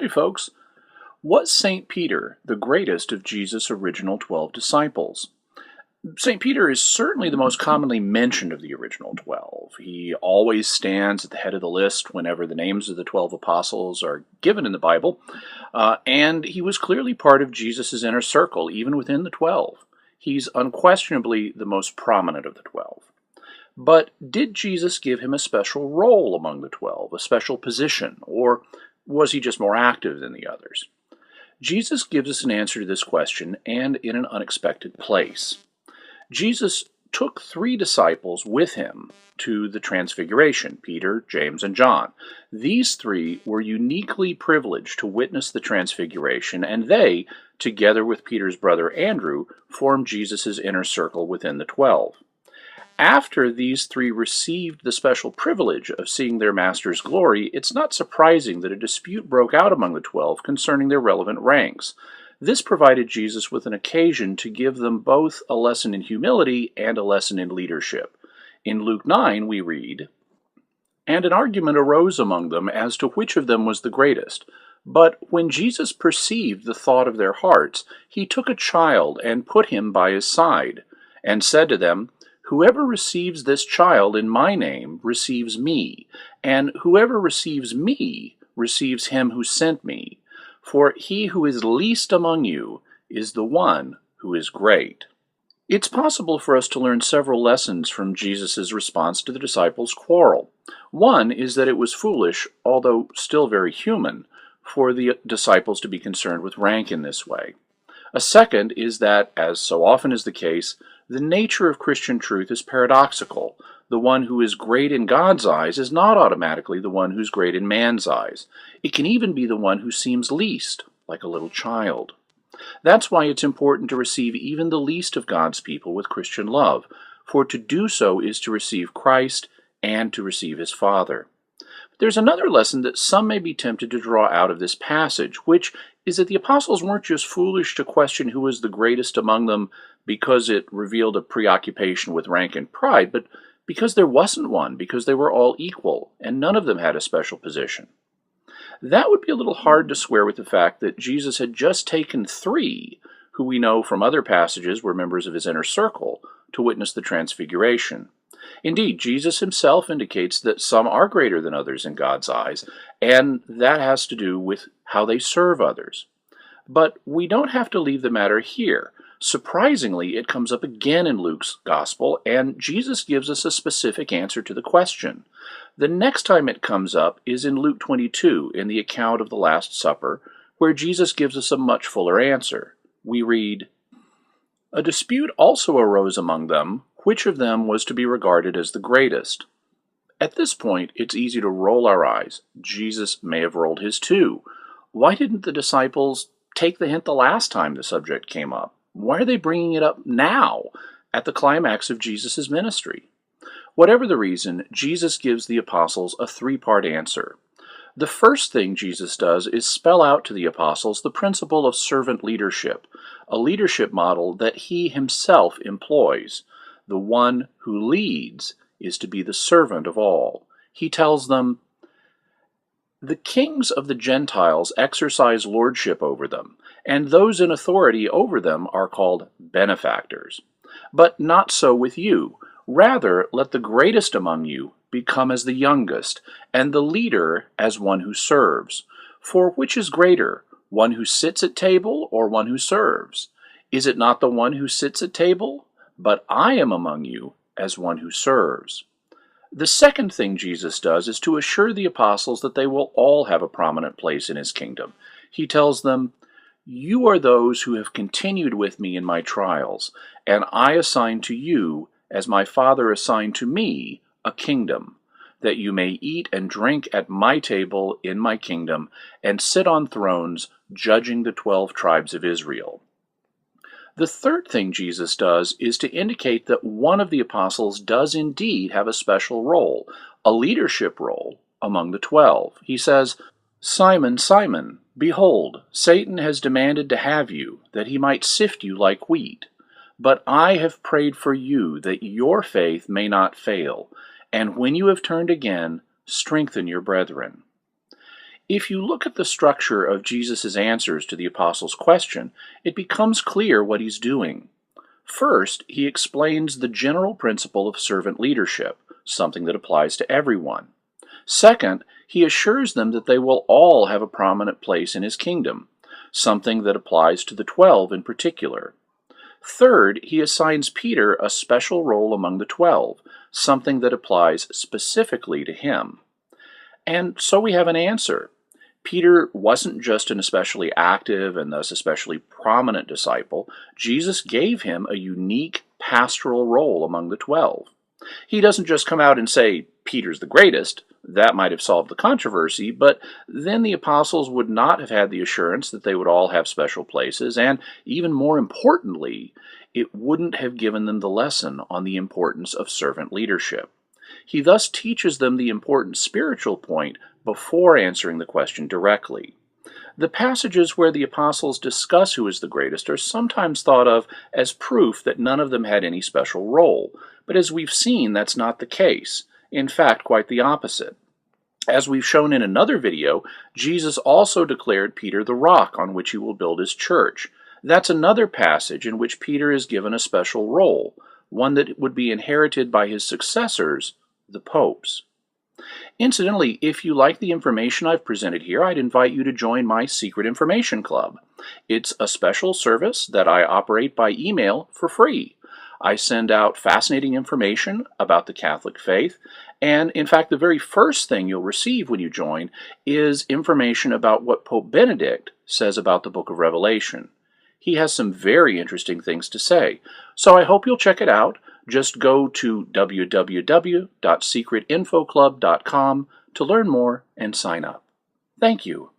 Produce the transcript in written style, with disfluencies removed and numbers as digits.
Howdy, folks. Was St. Peter the greatest of Jesus' original 12 disciples? St. Peter is certainly the most commonly mentioned of the original 12. He always stands at the head of the list whenever the names of the 12 apostles are given in the Bible, and he was clearly part of Jesus' inner circle, even within the 12. He's unquestionably the most prominent of the 12. But did Jesus give him a special role among the 12, a special position, or was he just more active than the others? Jesus gives us an answer to this question, and in an unexpected place. Jesus took 3 disciples with him to the Transfiguration: Peter, James, and John. These 3 were uniquely privileged to witness the Transfiguration, and they, together with Peter's brother Andrew, formed Jesus' inner circle within the 12. After these 3 received the special privilege of seeing their master's glory, it's not surprising that a dispute broke out among the 12 concerning their relevant ranks. This provided Jesus with an occasion to give them both a lesson in humility and a lesson in leadership. In Luke 9, we read, "And an argument arose among them as to which of them was the greatest. But when Jesus perceived the thought of their hearts, he took a child and put him by his side, and said to them, Whoever receives this child in my name receives me, and whoever receives me receives him who sent me. For he who is least among you is the one who is great." It's possible for us to learn several lessons from Jesus' response to the disciples' quarrel. One is that it was foolish, although still very human, for the disciples to be concerned with rank in this way. A second is that, as so often is the case, the nature of Christian truth is paradoxical. The one who is great in God's eyes is not automatically the one who's great in man's eyes. It can even be the one who seems least, like a little child. That's why it's important to receive even the least of God's people with Christian love, for to do so is to receive Christ and to receive his Father. There's another lesson that some may be tempted to draw out of this passage, which is that the apostles weren't just foolish to question who was the greatest among them because it revealed a preoccupation with rank and pride, but because there wasn't one, because they were all equal, and none of them had a special position. That would be a little hard to square with the fact that Jesus had just taken 3, who we know from other passages were members of his inner circle, to witness the Transfiguration. Indeed, Jesus himself indicates that some are greater than others in God's eyes, and that has to do with how they serve others. But we don't have to leave the matter here. Surprisingly, it comes up again in Luke's Gospel, and Jesus gives us a specific answer to the question. The next time it comes up is in Luke 22, in the account of the Last Supper, where Jesus gives us a much fuller answer. We read, "A dispute also arose among them, which of them was to be regarded as the greatest." At this point, it's easy to roll our eyes. Jesus may have rolled his too. Why didn't the disciples take the hint the last time the subject came up? Why are they bringing it up now, at the climax of Jesus' ministry? Whatever the reason, Jesus gives the apostles a 3-part answer. The first thing Jesus does is spell out to the apostles the principle of servant leadership, a leadership model that he himself employs. The one who leads is to be the servant of all. He tells them, "The kings of the Gentiles exercise lordship over them, and those in authority over them are called benefactors. But not so with you. Rather, let the greatest among you become as the youngest, and the leader as one who serves. For which is greater, one who sits at table or one who serves? Is it not the one who sits at table? But I am among you as one who serves." The second thing Jesus does is to assure the apostles that they will all have a prominent place in his kingdom. He tells them, "You are those who have continued with me in my trials, and I assign to you, as my Father assigned to me, a kingdom, that you may eat and drink at my table in my kingdom, and sit on thrones, judging the 12 tribes of Israel." The third thing Jesus does is to indicate that one of the apostles does indeed have a special role, a leadership role, among the 12. He says, "Simon, Simon, behold, Satan has demanded to have you, that he might sift you like wheat. But I have prayed for you, that your faith may not fail, and when you have turned again, strengthen your brethren." If you look at the structure of Jesus' answers to the apostles' question, it becomes clear what he's doing. First, he explains the general principle of servant leadership, something that applies to everyone. Second, he assures them that they will all have a prominent place in his kingdom, something that applies to the 12 in particular. Third, he assigns Peter a special role among the 12, something that applies specifically to him. And so we have an answer. Peter wasn't just an especially active and thus especially prominent disciple. Jesus gave him a unique pastoral role among the 12. He doesn't just come out and say, Peter's the greatest. That might have solved the controversy, but then the apostles would not have had the assurance that they would all have special places, and even more importantly, it wouldn't have given them the lesson on the importance of servant leadership. He thus teaches them the important spiritual point before answering the question directly. The passages where the apostles discuss who is the greatest are sometimes thought of as proof that none of them had any special role, but as we've seen, that's not the case. In fact, quite the opposite. As we've shown in another video, Jesus also declared Peter the rock on which he will build his church. That's another passage in which Peter is given a special role, one that would be inherited by his successors, the popes. Incidentally, if you like the information I've presented here, I'd invite you to join my Secret Information Club. It's a special service that I operate by email for free. I send out fascinating information about the Catholic faith, and in fact, the very first thing you'll receive when you join is information about what Pope Benedict says about the Book of Revelation. He has some very interesting things to say, so I hope you'll check it out. Just go to www.secretinfoclub.com to learn more and sign up. Thank you.